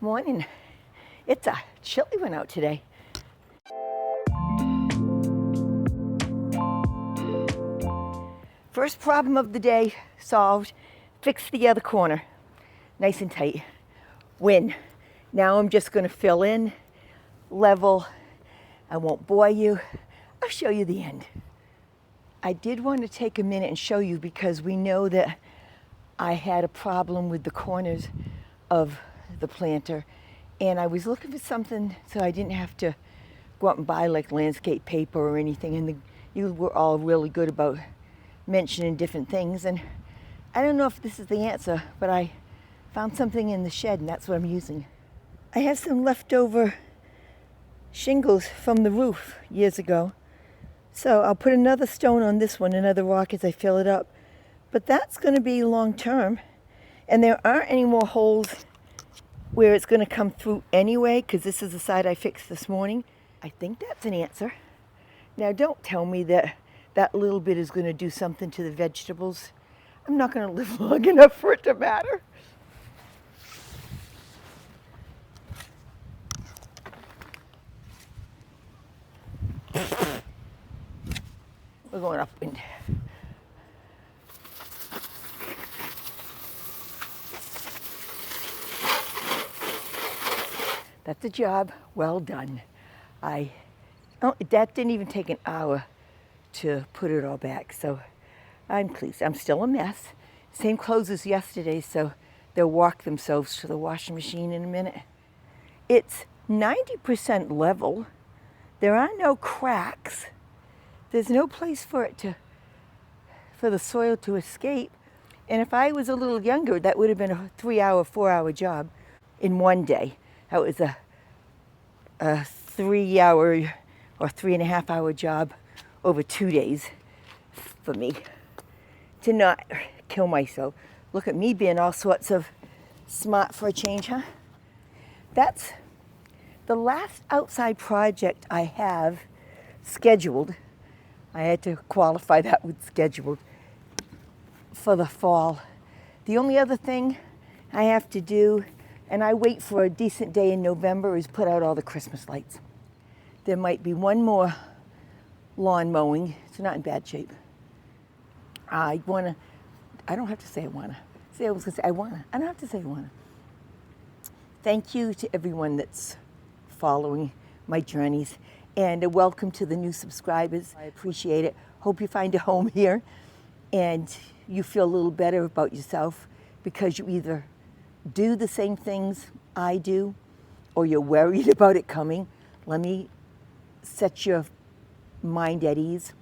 Morning. It's a chilly one out today. First problem of the day solved. Fix the other corner. Nice and tight. Win. Now I'm just going to fill in, level. I won't bore you. I'll show you the end. I did want to take a minute and show you because we know that I had a problem with the corners of the planter, and I was looking for something so I didn't have to go out and buy like landscape paper or anything, and you were all really good about mentioning different things, and I don't know if this is the answer, but I found something in the shed and that's what I'm using. I have some leftover shingles from the roof years ago, so I'll put another stone on this one, another rock as I fill it up, but that's going to be long term, and there aren't any more holes where it's going to come through anyway, because this is the side I fixed this morning. I think that's an answer. Now don't tell me that that little bit is going to do something to the vegetables. I'm not going to live long enough for it to matter. We're going upwind. That's a job well done. That didn't even take an hour to put it all back, so I'm pleased. I'm still a mess. Same clothes as yesterday, so they'll walk themselves to the washing machine in a minute. It's 90% level. There are no cracks. There's no place for the soil to escape. And if I was a little younger, that would have been a 3-hour, 4-hour job in one day. That was a 3-hour or 3.5-hour job over 2 days for me to not kill myself. Look at me being all sorts of smart for a change, huh? That's the last outside project I have scheduled. I had to qualify that with scheduled for the fall. The only other thing I have to do, and I wait for a decent day in November, is put out all the Christmas lights. There might be one more lawn mowing. It's not in bad shape. I don't have to say I wanna. Say I was gonna say I wanna. I don't have to say I wanna. Thank you to everyone that's following my journeys, and a welcome to the new subscribers. I appreciate it. Hope you find a home here and you feel a little better about yourself because you either do the same things I do or you're worried about it coming. Let me set your mind at ease.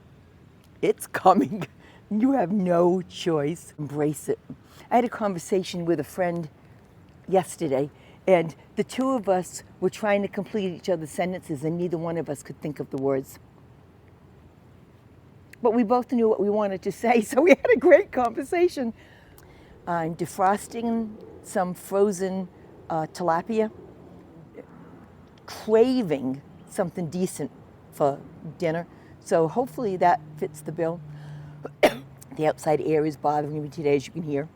It's coming. You have no choice. Embrace it. I had a conversation with a friend yesterday, and the two of us were trying to complete each other's sentences, and neither one of us could think of the words. But we both knew what we wanted to say, so we had a great conversation. I'm defrosting some frozen tilapia, craving something decent for dinner, so hopefully that fits the bill. The outside air is bothering me today, as you can hear,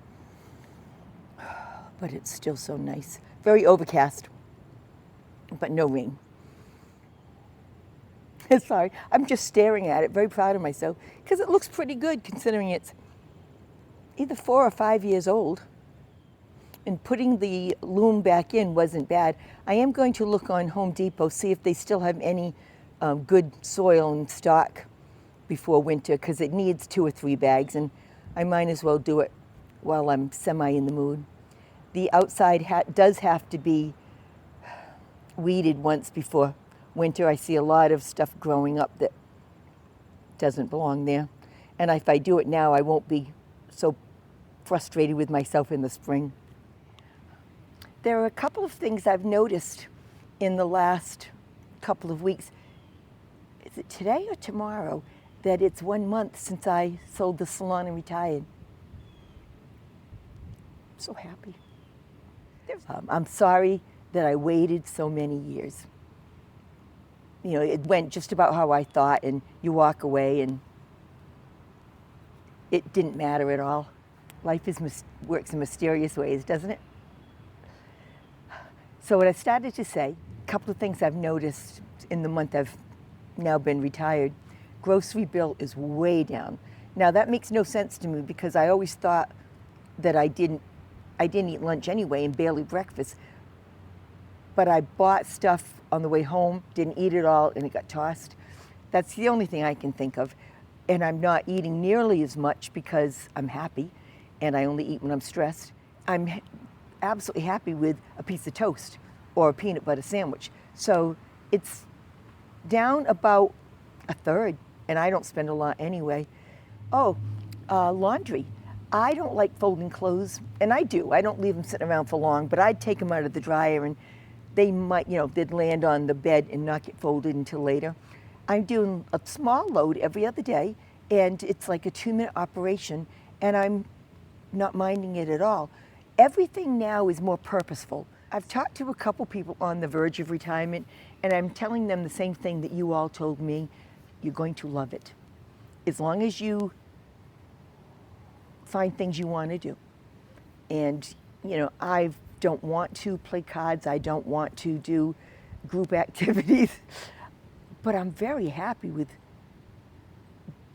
but it's still so nice. Very overcast, but no rain. Sorry, I'm just staring at it, very proud of myself, because it looks pretty good considering it's either 4 or 5 years old. And putting the loom back in wasn't bad. I am going to look on Home Depot, see if they still have any good soil in stock before winter, because it needs 2 or 3 bags, and I might as well do it while I'm semi in the mood. The outside does have to be weeded once before winter. I see a lot of stuff growing up that doesn't belong there. And if I do it now, I won't be so frustrated with myself in the spring. There are a couple of things I've noticed in the last couple of weeks. Is it today or tomorrow that it's 1 month since I sold the salon and retired? I'm so happy. I'm sorry that I waited so many years. You know, it went just about how I thought, and you walk away and it didn't matter at all. Life works in mysterious ways, doesn't it? So what I started to say, a couple of things I've noticed in the month I've now been retired. Grocery bill is way down. Now that makes no sense to me because I always thought that I didn't eat lunch anyway and barely breakfast. But I bought stuff on the way home, didn't eat it all, and it got tossed. That's the only thing I can think of. And I'm not eating nearly as much because I'm happy and I only eat when I'm stressed. I'm absolutely happy with a piece of toast or a peanut butter sandwich. So it's down about a third, and I don't spend a lot anyway. Oh, laundry. I don't like folding clothes, and I do. I don't leave them sitting around for long, but I'd take them out of the dryer and they might, they'd land on the bed and not get folded until later. I'm doing a small load every other day, and it's like a 2-minute operation, and I'm not minding it at all. Everything now is more purposeful. I've talked to a couple people on the verge of retirement, and I'm telling them the same thing that you all told me. You're going to love it. As long as you find things you want to do. And, I don't want to play cards. I don't want to do group activities. But I'm very happy with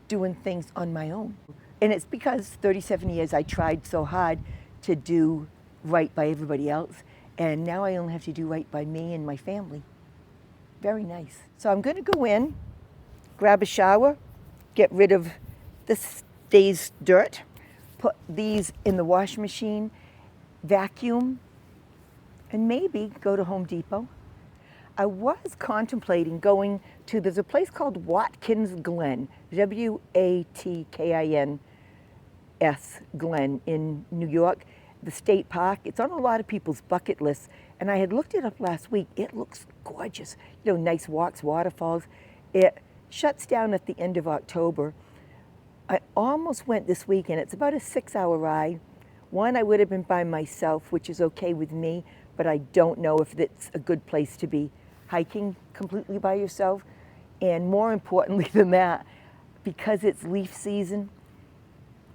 doing things on my own. And it's because 37 years I tried so hard to do right by everybody else. And now I only have to do right by me and my family. Very nice. So I'm going to go in, grab a shower, get rid of this day's dirt, put these in the washing machine, vacuum, and maybe go to Home Depot. I was contemplating going to, there's a place called Watkins Glen, W-A-T-K-I-N-S, Glen in New York, the state park. It's on a lot of people's bucket lists, and I had looked it up last week. It looks gorgeous. Nice walks, waterfalls. It shuts down at the end of October. I almost went this weekend. It's about a 6-hour ride. One, I would have been by myself, which is okay with me, but I don't know if it's a good place to be hiking completely by yourself. And more importantly than that, because it's leaf season,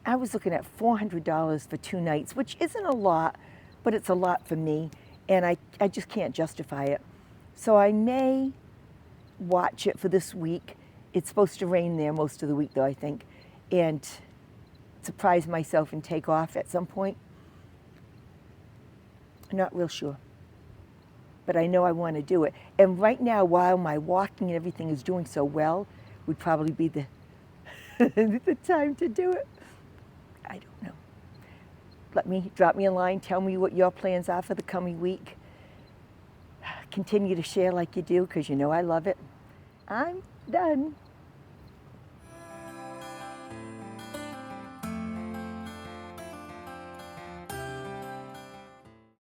I was looking at $400 for 2 nights, which isn't a lot, but it's a lot for me, and I just can't justify it. So I may watch it for this week. It's supposed to rain there most of the week, though, I think, and surprise myself and take off at some point. I'm not real sure, but I know I want to do it. And right now, while my walking and everything is doing so well, would probably be the the time to do it. I don't know. Drop me a line, tell me what your plans are for the coming week. Continue to share like you do, because I love it. I'm done.